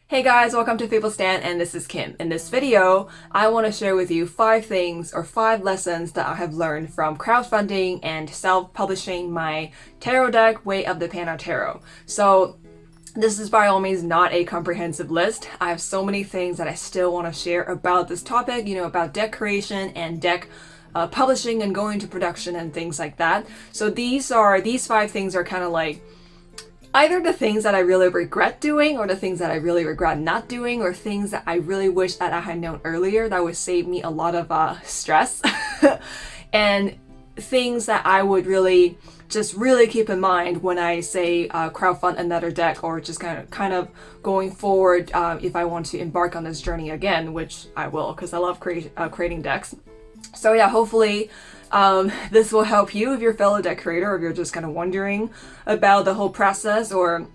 Hey guys, welcome to Fables and this is Kim. In this video, I want to share with you 5 things or 5 lessons that I have learned from crowdfunding and self-publishing my tarot deck, Way of the Panda Tarot. So this is by all means not a comprehensive list. I have so many things that I still want to share about this topic, about deck creation and deck publishing and going to production and things like that. So these 5 things are kind of like either the things that I really regret doing or the things that I really regret not doing or things that I really wish that I had known earlier that would save me a lot of stress and things that I would really keep in mind when I say crowdfund another deck or just kind of going forward if I want to embark on this journey again, which I will because I love creating decks. So yeah, hopefully this will help you if you're a fellow deck creator, or if you're just kind of wondering about the whole process, or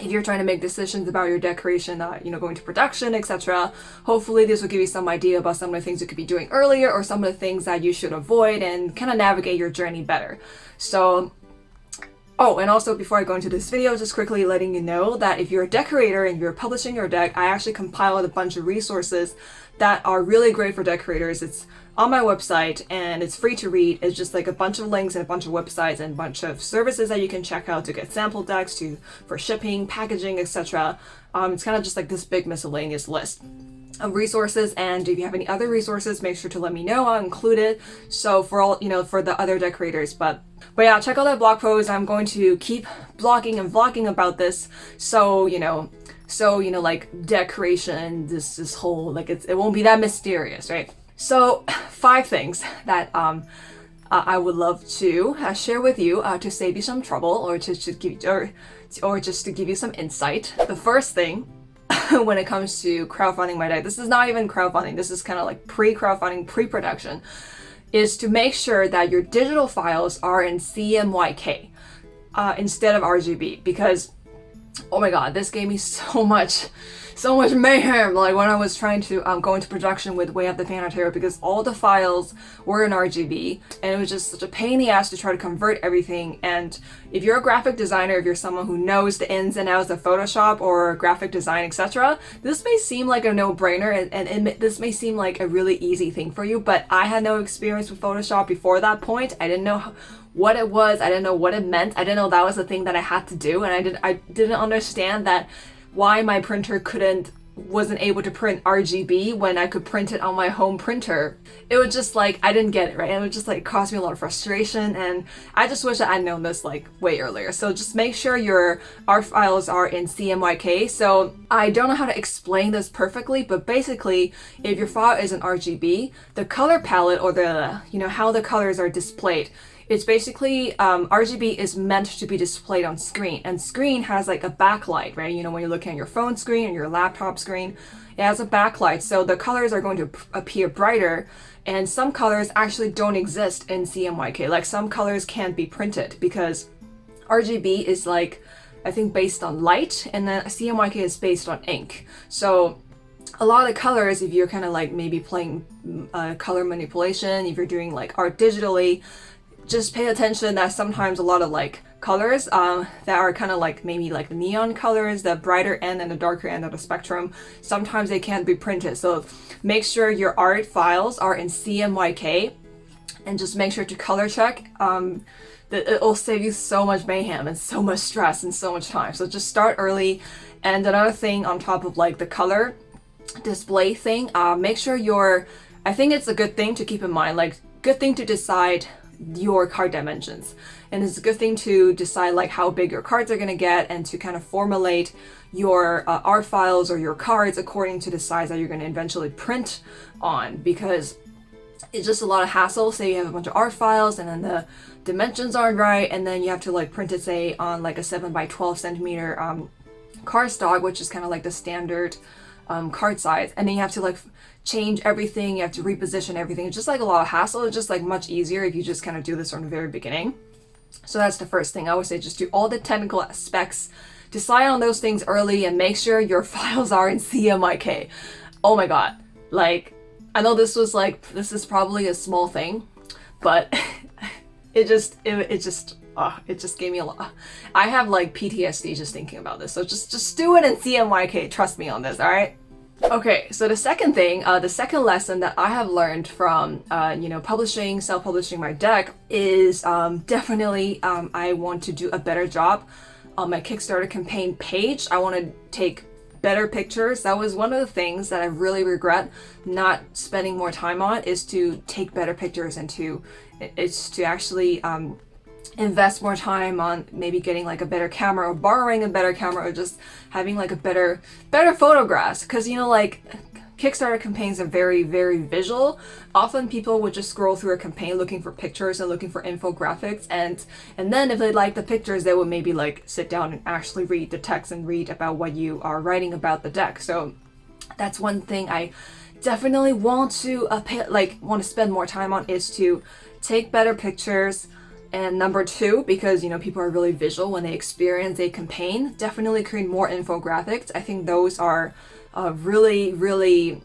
if you're trying to make decisions about your deck creation, going to production, etc. Hopefully this will give you some idea about some of the things you could be doing earlier or some of the things that you should avoid and kind of navigate your journey better. So and also before I go into this video, just quickly letting you know that if you're a decorator and you're publishing your deck, I actually compiled a bunch of resources that are really great for deck creators. It's on my website and it's free to read. It's just like a bunch of links and a bunch of websites and a bunch of services that you can check out to get sample decks, for shipping, packaging, etc. It's kind of just like this big miscellaneous list of resources, and if you have any other resources, make sure to let me know. I'll include it. So for all, for the other deck creators, but yeah, check out that blog post. I'm going to keep blogging and vlogging about this. So, like deck creation, this whole, like it won't be that mysterious, right? So 5 things that I would love to share with you to save you some trouble or just to give you some insight. The first thing when it comes to crowdfunding my deck, this is not even crowdfunding, this is kind of like pre-crowdfunding, pre-production, is to make sure that your digital files are in CMYK instead of RGB, because oh my god, this gave me so much mayhem, like when I was trying to go into production with Way of the Panda Tarot, because all the files were in RGB and it was just such a pain in the ass to try to convert everything. And if you're a graphic designer, if you're someone who knows the ins and outs of Photoshop or graphic design, etc., this may seem like a no-brainer and this may seem like a really easy thing for you, but I had no experience with Photoshop before that point. I didn't know what it was, I didn't know what it meant, I didn't know that was the thing that I had to do, and I didn't understand that why my printer wasn't able to print RGB when I could print it on my home printer. It was just like, I didn't get it, right? And it would just like cause me a lot of frustration, and I just wish that I'd known this like way earlier. So just make sure your art files are in CMYK. So I don't know how to explain this perfectly, but basically if your file is in RGB, the color palette or the, how the colors are displayed, it's basically, RGB is meant to be displayed on screen, and screen has like a backlight, right? When you're looking at your phone screen or your laptop screen, it has a backlight. So the colors are going to appear brighter, and some colors actually don't exist in CMYK. Like some colors can't be printed because RGB is like, I think based on light, and then CMYK is based on ink. So a lot of the colors, if you're kind of like maybe playing color manipulation, if you're doing like art digitally, just pay attention that sometimes a lot of like colors that are kind of like maybe like the neon colors, the brighter end and the darker end of the spectrum, sometimes they can't be printed. So make sure your art files are in CMYK and just make sure to color check. It'll save you so much mayhem and so much stress and so much time. So just start early. And another thing on top of like the color display thing, make sure I think it's a good thing to keep in mind, like good thing to decide your card dimensions, and it's a good thing to decide like how big your cards are going to get and to kind of formulate your art files or your cards according to the size that you're going to eventually print on, because it's just a lot of hassle. Say you have a bunch of art files and then the dimensions aren't right, and then you have to like print it say on like a 7 by 12 centimeter cardstock, which is kind of like the standard card size, and then you have to like change everything, you have to reposition everything. It's just like a lot of hassle. It's just like much easier if you just kind of do this from the very beginning. So that's the first thing. I would say just do all the technical aspects, decide on those things early, and make sure your files are in CMYK. Oh my god, like I know this is probably a small thing, but it just it just gave me a lot. I have like PTSD just thinking about this. So just do it in CMYK. Trust me on this, all right? Okay, so the second thing, the second lesson that I have learned from, publishing, self-publishing my deck is definitely I want to do a better job on my Kickstarter campaign page. I want to take better pictures. That was one of the things that I really regret not spending more time on, is to take better pictures and to actually invest more time on maybe getting like a better camera or borrowing a better camera or just having like a better photographs, because like Kickstarter campaigns are very, very visual. Often people would just scroll through a campaign looking for pictures and looking for infographics, and then if they like the pictures, they would maybe like sit down and actually read the text and read about what you are writing about the deck. So that's one thing I definitely want to spend more time on, is to take better pictures. And number two, because people are really visual when they experience a campaign, definitely create more infographics. I think those are really, really,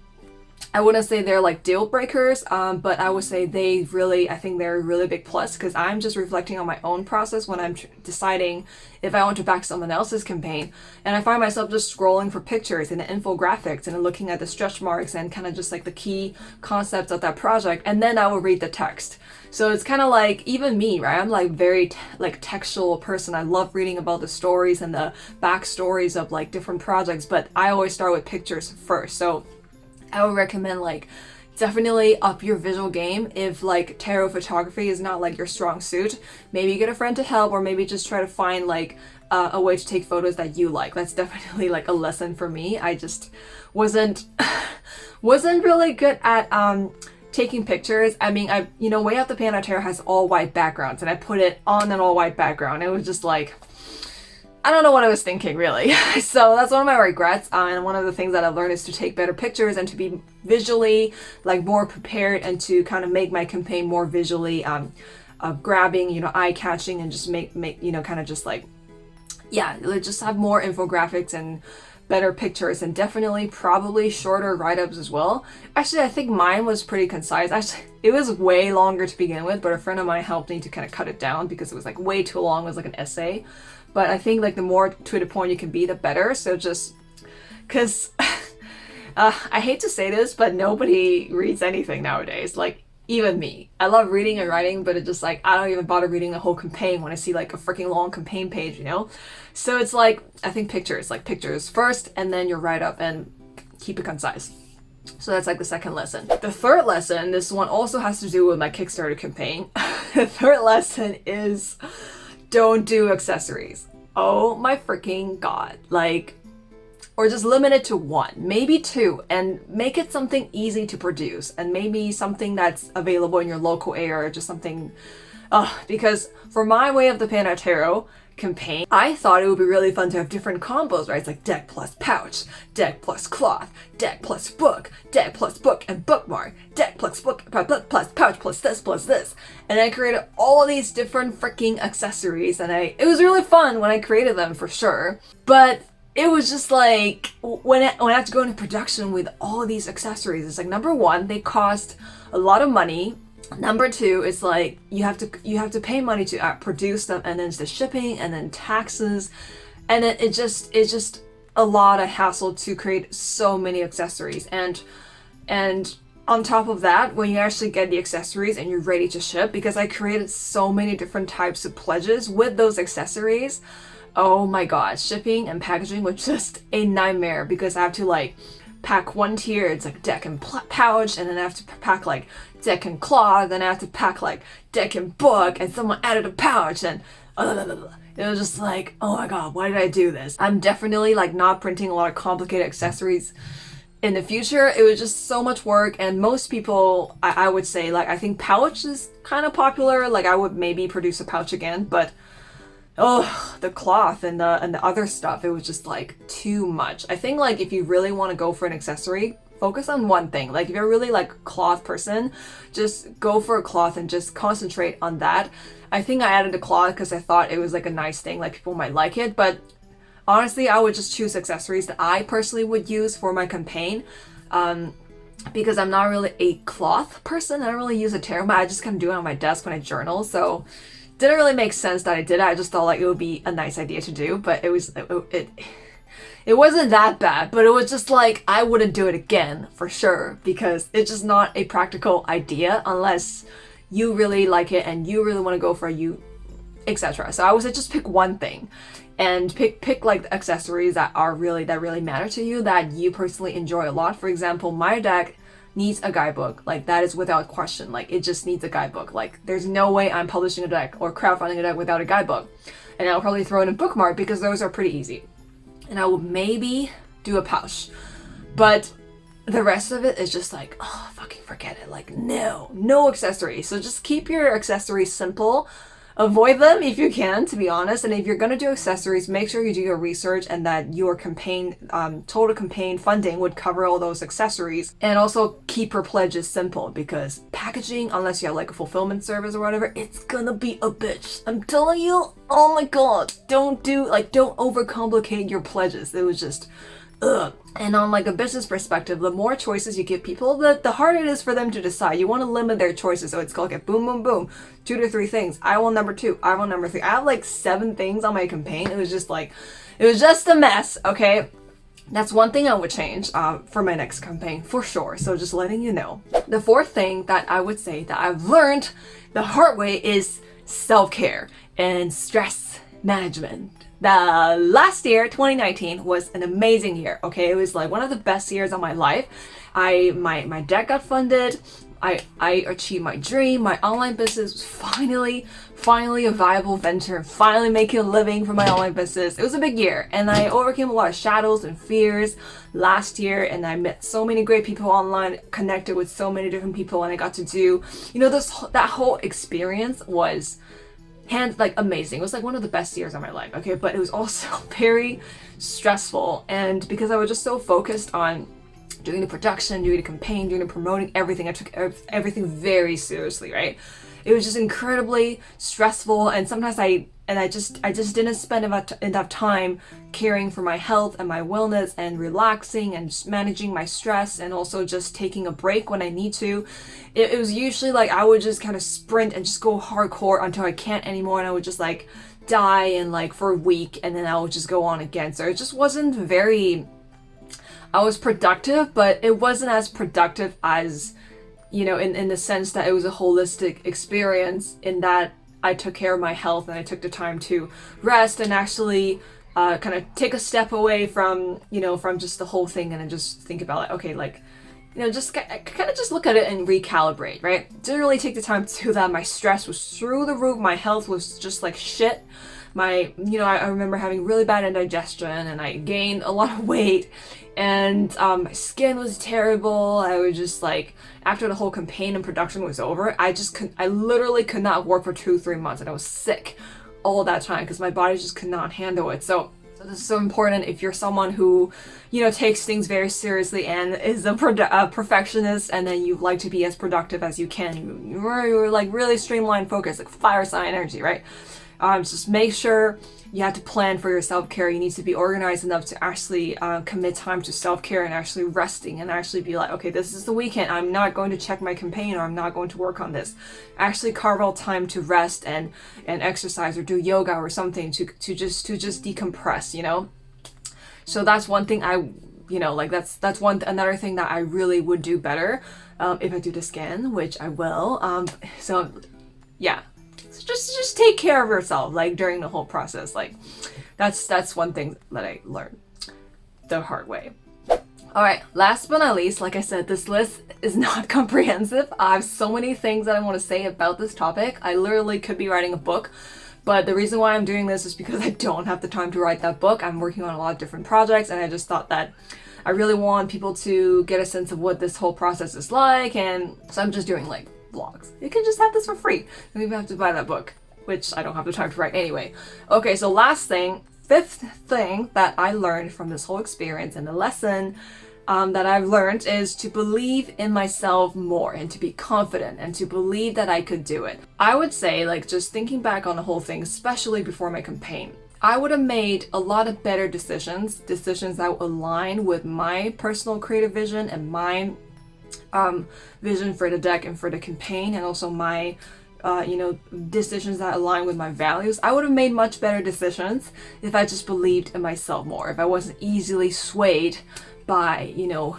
I wouldn't say they're like deal breakers, but I would say I think they're a really big plus, because I'm just reflecting on my own process when I'm deciding if I want to back someone else's campaign, and I find myself just scrolling for pictures and infographics and looking at the stretch marks and kind of just like the key concepts of that project, and then I will read the text. So it's kind of like, even me, right? I'm like very textual person. I love reading about the stories and the backstories of like different projects, but I always start with pictures first. So I would recommend like definitely up your visual game. If like tarot photography is not like your strong suit, maybe get a friend to help, or maybe just try to find like a way to take photos that you like. That's definitely like a lesson for me. I just wasn't really good at taking pictures. I mean, Way Out the PANDA Tarot has all white backgrounds, and I put it on an all white background. It was just like, I don't know what I was thinking, really. So that's one of my regrets. And one of the things that I've learned is to take better pictures and to be visually like more prepared, and to kind of make my campaign more visually grabbing, eye-catching, and just make kind of just like, yeah, just have more infographics and better pictures, and definitely probably shorter write-ups as well. Actually, I think mine was pretty concise. Actually, it was way longer to begin with, but a friend of mine helped me to kind of cut it down because it was like way too long. It was like an essay. But I think like the more to the point you can be, the better. So just because I hate to say this, but nobody reads anything nowadays. Like, even me. I love reading and writing, but it's just like, I don't even bother reading the whole campaign when I see like a freaking long campaign page, So it's like, I think pictures first, and then your write-up, and keep it concise. So that's like the second lesson. The third lesson, this one also has to do with my Kickstarter campaign. The third lesson is, don't do accessories. Oh my freaking God. Like, or just limit it to one, maybe two, and make it something easy to produce, and maybe something that's available in your local area, or just something, because for my Way of the PANDA Tarot campaign, I thought it would be really fun to have different combos, right? It's like deck plus pouch, deck plus cloth, deck plus book and bookmark, deck plus book plus pouch plus this. And I created all these different freaking accessories, and it was really fun when I created them, for sure. But it was just like, when I had to go into production with all these accessories, it's like, number one, they cost a lot of money. Number two, it's like you have to pay money to produce them, and then it's the shipping, and then taxes, and then it's just a lot of hassle to create so many accessories. And on top of that, when you actually get the accessories and you're ready to ship, because I created so many different types of pledges with those accessories, oh my God, shipping and packaging was just a nightmare, because I have to like pack one tier, it's like deck and pouch, and then I have to pack like deck and cloth, then I have to pack like deck and book, and someone added a pouch, and it was just like, oh my God, why did I do this? I'm definitely like not printing a lot of complicated accessories in the future. It was just so much work, and most people, I would say, like, I think pouch is kind of popular, like I would maybe produce a pouch again, but the cloth and the other stuff, it was just like too much. I think like if you really want to go for an accessory, focus on one thing. Like if you're really like a cloth person, just go for a cloth and just concentrate on that. I think I added a cloth because I thought it was like a nice thing, like people might like it, but honestly, I would just choose accessories that I personally would use for my campaign, because I'm not really a cloth person. I don't really use a tarot mat. I just kind of do it on my desk when I journal. So Didn't really make sense that I did it. I just thought like it would be a nice idea to do, but it wasn't that bad, but it was just like I wouldn't do it again for sure, because it's just not a practical idea unless you really like it and you really want to go for you, etc. So I would say just pick one thing and pick like the accessories that really matter to you, that you personally enjoy a lot. For example, my deck needs a guidebook. Like, that is without question. Like, it just needs a guidebook. Like, there's no way I'm publishing a deck or crowdfunding a deck without a guidebook. And I'll probably throw in a bookmark because those are pretty easy. And I will maybe do a pouch. But the rest of it is just like, oh, fucking forget it. Like, no accessories. So just keep your accessories simple. Avoid them if you can, to be honest. And if you're gonna do accessories, make sure you do your research and that your campaign, total campaign funding would cover all those accessories. And also keep your pledges simple, because packaging, unless you have like a fulfillment service or whatever, it's gonna be a bitch. I'm telling you, oh my god, don't overcomplicate your pledges. It was just, ugh. And on like a business perspective, the more choices you give people, the harder it is for them to decide. You want to limit their choices. So it's called like boom, boom, boom, 2 to 3 things. I want number 2. I want number 3. I have like 7 things on my campaign. It was just a mess. Okay. That's one thing I would change for my next campaign for sure. So just letting you know. The 4th thing that I would say that I've learned the hard way is self-care and stress management. The last year, 2019, was an amazing year. Okay, it was like one of the best years of my life. My deck got funded. I achieved my dream. My online business was finally a viable venture. Finally making a living from my online business. It was a big year, and I overcame a lot of shadows and fears last year. And I met so many great people online, connected with so many different people, and I got to do, that whole experience was amazing. It was like one of the best years of my life. Okay, but it was also very stressful, and because I was just so focused on doing the production, doing the campaign, doing the promoting, everything, I took everything very seriously, right? It was just incredibly stressful, and sometimes I just didn't spend enough time caring for my health and my wellness and relaxing and just managing my stress, and also just taking a break when I need to. It was usually like I would just kind of sprint and just go hardcore until I can't anymore, and I would just like die and like for a week, and then I would just go on again. So it just wasn't very, I was productive, but it wasn't as productive as, in the sense that it was a holistic experience, in that I took care of my health and I took the time to rest and actually kind of take a step away from, from just the whole thing, and then just think about it. Okay, like, just kind of just look at it and recalibrate, right? Didn't really take the time to do that. My stress was through the roof. My health was just like shit. I remember having really bad indigestion, and I gained a lot of weight, and my skin was terrible. I was just like, after the whole campaign and production was over, I literally could not work for 2-3 months, and I was sick all that time because my body just could not handle it. So this is so important if you're someone who, takes things very seriously and is a perfectionist, and then you like to be as productive as you can. You're like really streamlined, focused, like fire sign energy, right? Just make sure you have to plan for your self-care. You need to be organized enough to actually commit time to self-care and actually resting, and actually be like, okay, this is the weekend. I'm not going to check my campaign, or I'm not going to work on this. Actually carve out time to rest and exercise or do yoga or something to just decompress, So that's one thing that's another thing that I really would do better if I do the scan, which I will. So yeah. Just take care of yourself, like, during the whole process. Like, that's one thing that I learned the hard way. All right, last but not least, like I said, this list is not comprehensive. I have so many things that I want to say about this topic. I literally could be writing a book, but the reason why I'm doing this is because I don't have the time to write that book. I'm working on a lot of different projects, and I just thought that I really want people to get a sense of what this whole process is like, and so I'm just doing like vlogs. You can just have this for free. You don't even have to buy that book, which I don't have the time to write anyway. Okay, so last thing, 5th thing that I learned from this whole experience, and the lesson that I've learned, is to believe in myself more, and to be confident, and to believe that I could do it. I would say, like, just thinking back on the whole thing, especially before my campaign, I would have made a lot of better decisions that would align with my personal creative vision and my vision for the deck and for the campaign, and also my decisions that align with my values. I would have made much better decisions if I just believed in myself more, if I wasn't easily swayed by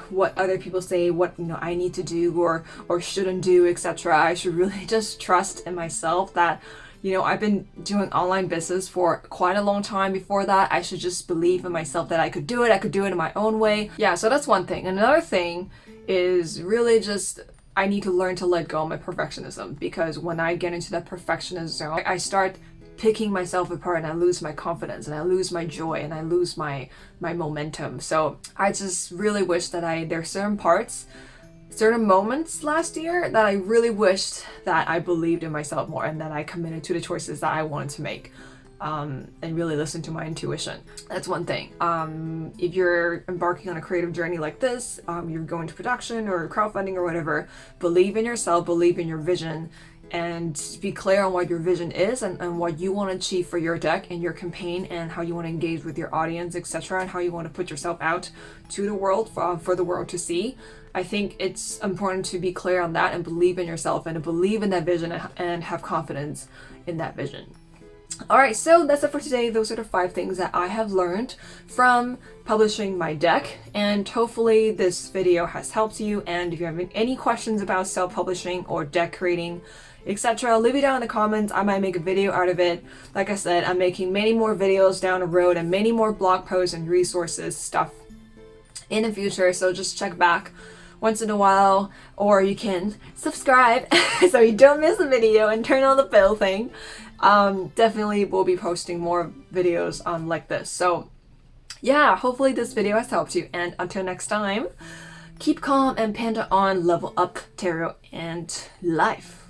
what other people say, what I need to do or shouldn't do, etc. I should really just trust in myself that I've been doing online business for quite a long time before that. I should just believe in myself that I could do it in my own way. Yeah, so that's one thing. Another thing is really just I need to learn to let go of my perfectionism, because when I get into that perfectionist zone, I start picking myself apart and I lose my confidence and I lose my joy and I lose my momentum. So I just really wish that there's certain moments last year that I really wished that I believed in myself more and that I committed to the choices that I wanted to make, and really listen to my intuition. That's one thing. If you're embarking on a creative journey like this, you're going to production or crowdfunding or whatever, believe in yourself, believe in your vision, and be clear on what your vision is and what you want to achieve for your deck and your campaign and how you want to engage with your audience, etc., and how you want to put yourself out to the world for the world to see. I think it's important to be clear on that and believe in yourself and to believe in that vision and have confidence in that vision. Alright, so that's it for today. Those are the 5 things that I have learned from publishing my deck, and hopefully this video has helped you. And if you have any questions about self-publishing or deck creating, etc., leave it down in the comments. I might make a video out of it. Like I said, I'm making many more videos down the road and many more blog posts and resources stuff in the future, so just check back once in a while, or you can subscribe so you don't miss a video and turn on the bell thing. Definitely will be posting more videos like this. So yeah, hopefully this video has helped you, and until next time, keep calm and panda on, level up tarot and life.